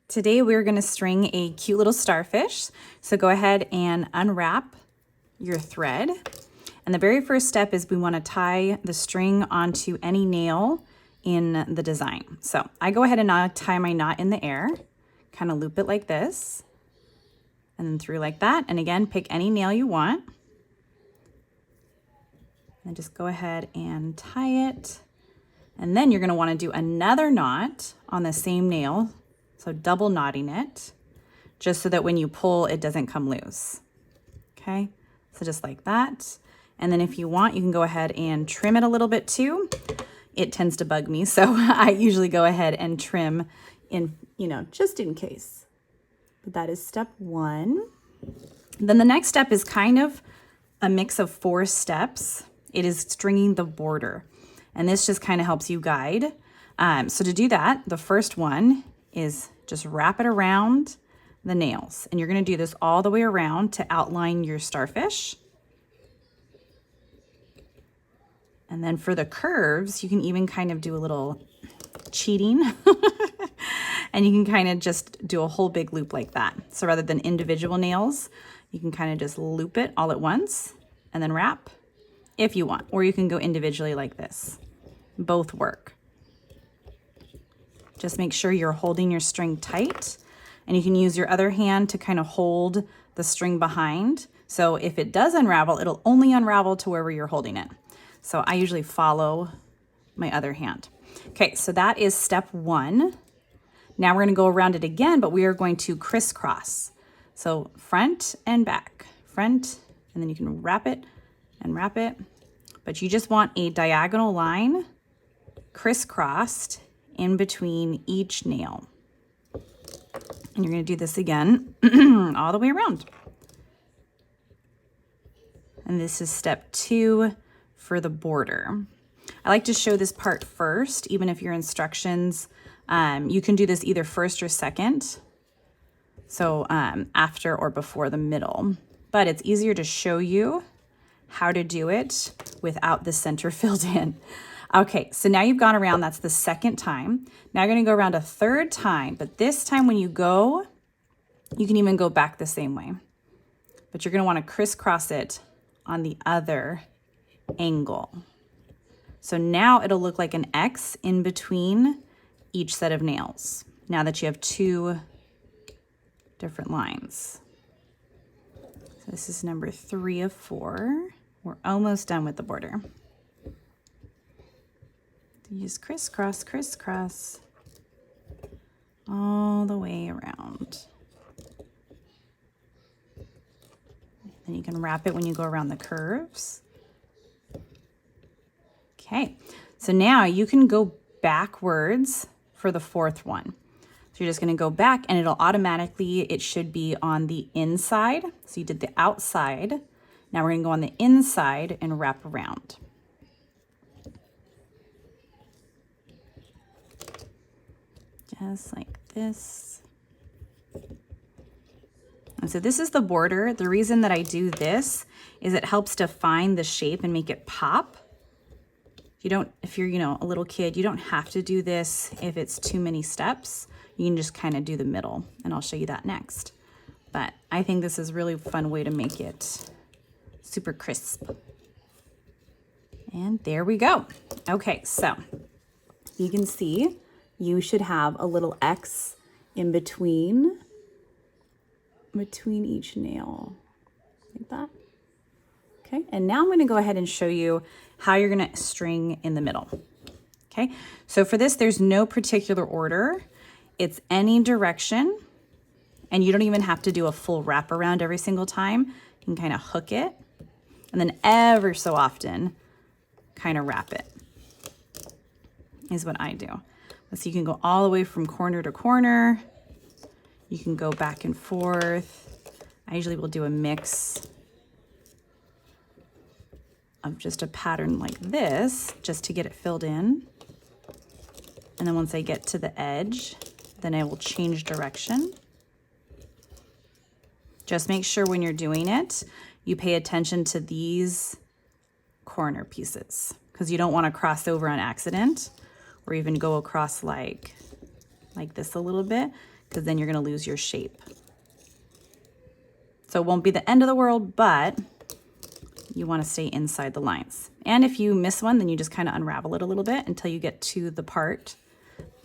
Today we're going to string a cute little starfish. So go ahead and unwrap your thread. And the very first step is we want to tie the string onto any nail in the design. So I go ahead and tie my knot in the air, kind of loop it like this, and then through like that. And again, pick any nail you want. And just go ahead and tie it. And then you're going to want to do another knot on the same nail. So double knotting it, just so that when you pull, it doesn't come loose. Okay, so just like that. And then if you want, you can go ahead and trim it a little bit too. It tends to bug me, so I usually go ahead and trim in, just in case. But that is step one. Then the next step is kind of a mix of 4 steps. It is stringing the border. And this just kind of helps you guide. So to do that, the first one is just wrap it around the nails. And you're going to do this all the way around to outline your starfish. And then for the curves, you can even kind of do a little cheating. And you can kind of just do a whole big loop like that. So rather than individual nails, you can kind of just loop it all at once and then wrap if you want. Or you can go individually like this. Both work. Just make sure you're holding your string tight, and you can use your other hand to kind of hold the string behind. So if it does unravel, it'll only unravel to wherever you're holding it. So I usually follow my other hand. Okay, so that is step 1. Now we're going to go around it again, but we are going to crisscross. So front and back, front, and then you can wrap it and wrap it. But you just want a diagonal line crisscrossed in between each nail. And you're going to do this again all the way around. And this is step 2 for the border. I like to show this part first, even if your instructions, you can do this either first or second. So after or before the middle. But it's easier to show you how to do it without the center filled in. Okay, so now you've gone around, that's the second time. Now you're gonna go around a third time, but this time when you go, you can even go back the same way. But you're gonna wanna crisscross it on the other angle. So now it'll look like an X in between each set of nails, now that you have 2 different lines. So this is number 3 of 4. We're almost done with the border. You just crisscross, crisscross all the way around. Then you can wrap it when you go around the curves. Okay, so now you can go backwards for the 4th one. So you're just going to go back and it'll automatically, it should be on the inside. So you did the outside. Now we're going to go on the inside and wrap around. Just like this. And so this is the border. The reason that I do this is it helps define the shape and make it pop. If you're, a little kid, you don't have to do this if it's too many steps. You can just kind of do the middle, and I'll show you that next. But I think this is a really fun way to make it super crisp. And there we go. Okay, so you can see you should have a little X in between each nail, like that. Okay, and now I'm going to go ahead and show you how you're going to string in the middle. Okay, so for this, there's no particular order. It's any direction, and you don't even have to do a full wrap around every single time. You can kind of hook it, and then ever so often, kind of wrap it, is what I do. So you can go all the way from corner to corner. You can go back and forth. I usually will do a mix of just a pattern like this, just to get it filled in. And then once I get to the edge, then I will change direction. Just make sure when you're doing it, you pay attention to these corner pieces, because you don't want to cross over on accident, or even go across like this a little bit, because then you're going to lose your shape. So it won't be the end of the world, but you want to stay inside the lines. And if you miss one, then you just kind of unravel it a little bit until you get to the part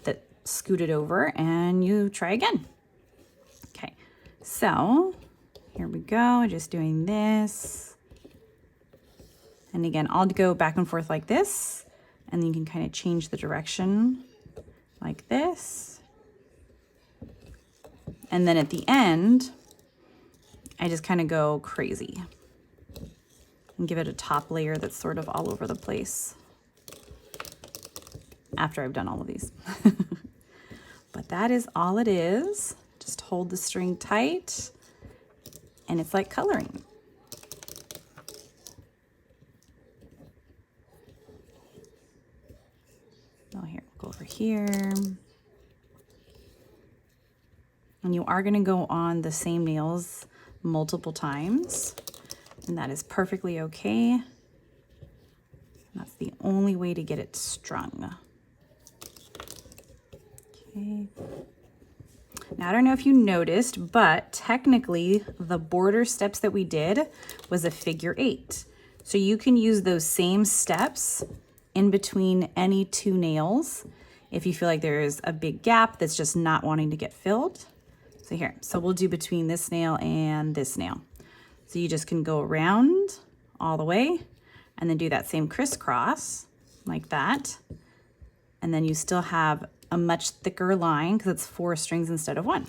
that scooted over, and you try again. Okay, so here we go, just doing this. And again, I'll go back and forth like this, and then you can kind of change the direction like this. And then at the end, I just kind of go crazy and give it a top layer that's sort of all over the place after I've done all of these. But that is all it is. Just hold the string tight, and it's like coloring. Oh, here, we'll go over here. And you are going to go on the same nails multiple times, and that is perfectly okay. That's the only way to get it strung. Okay. Now, I don't know if you noticed, but technically the border steps that we did was a figure 8. So you can use those same steps in between any two nails if you feel like there's a big gap that's just not wanting to get filled. So here, so we'll do between this nail and this nail. So you just can go around all the way and then do that same crisscross like that. And then you still have a much thicker line because it's 4 strings instead of 1.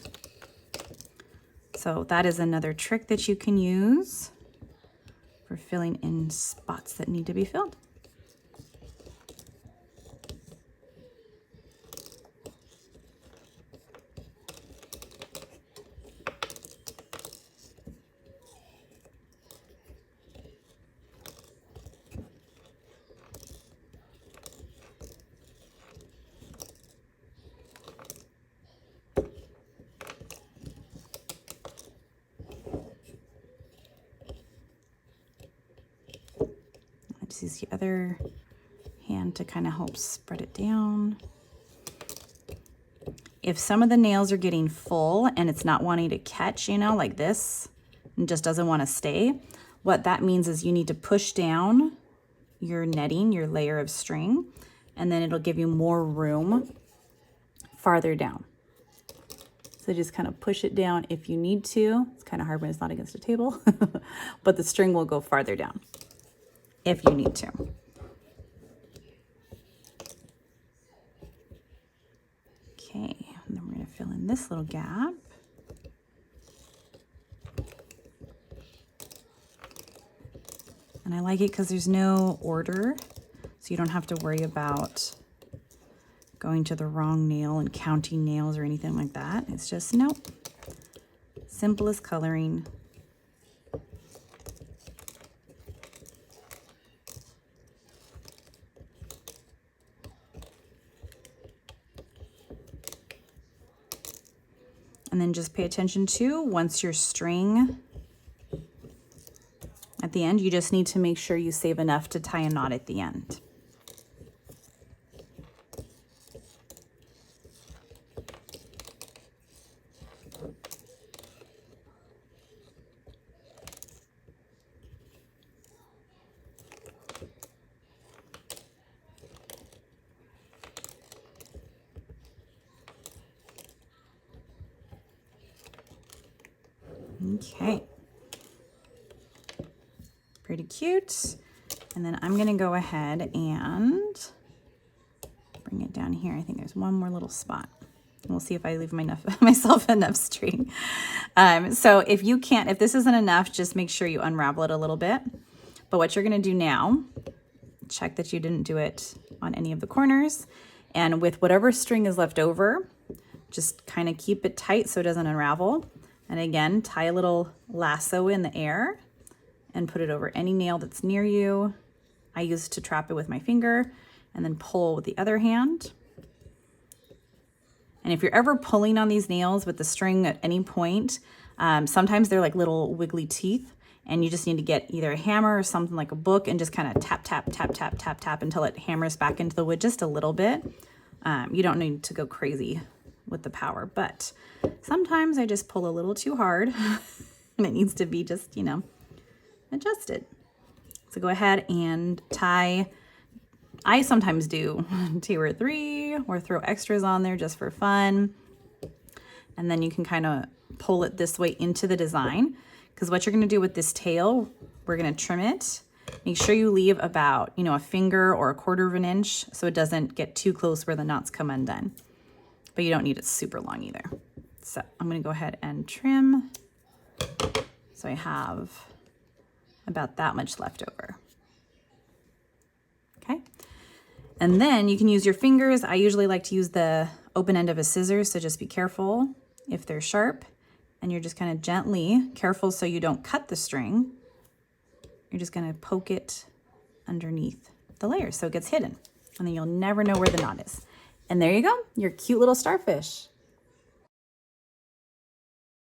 So that is another trick that you can use for filling in spots that need to be filled. Just use the other hand to kind of help spread it down. If some of the nails are getting full and it's not wanting to catch, you know, like this, and just doesn't want to stay, what that means is you need to push down your netting, your layer of string, and then it'll give you more room farther down. So just kind of push it down if you need to. It's kind of hard when it's not against a table, but the string will go farther down if you need to. Okay, and then we're going to fill in this little gap. And I like it because there's no order, so you don't have to worry about going to the wrong nail and counting nails or anything like that. It's just, nope, simple as coloring. And then just pay attention to, once your string at the end, you just need to make sure you save enough to tie a knot at the end. Okay, pretty cute. And then I'm gonna go ahead and bring it down here. I think there's one more little spot. We'll see if I leave myself enough string. So if this isn't enough, just make sure you unravel it a little bit. But what you're gonna do now, check that you didn't do it on any of the corners. And with whatever string is left over, just kind of keep it tight so it doesn't unravel. And again, tie a little lasso in the air and put it over any nail that's near you. I use to trap it with my finger, and then pull with the other hand. And if you're ever pulling on these nails with the string at any point, sometimes they're like little wiggly teeth, and you just need to get either a hammer or something like a book and just kind of tap, tap, tap, tap, tap, tap until it hammers back into the wood just a little bit. You don't need to go crazy with the power, but sometimes I just pull a little too hard and it needs to be just, you know, adjusted. So go ahead and tie. I sometimes do 2 or 3 or throw extras on there just for fun. And then you can kind of pull it this way into the design, because what you're going to do with this tail, we're going to trim it. Make sure you leave about, you know, a finger or 1/4 of an inch so it doesn't get too close where the knots come undone. But you don't need it super long either. So I'm going to go ahead and trim. So I have about that much left over. Okay. And then you can use your fingers. I usually like to use the open end of a scissors, so just be careful if they're sharp. And you're just kind of gently, careful so you don't cut the string. You're just going to poke it underneath the layers so it gets hidden. And then you'll never know where the knot is. And there you go, your cute little starfish.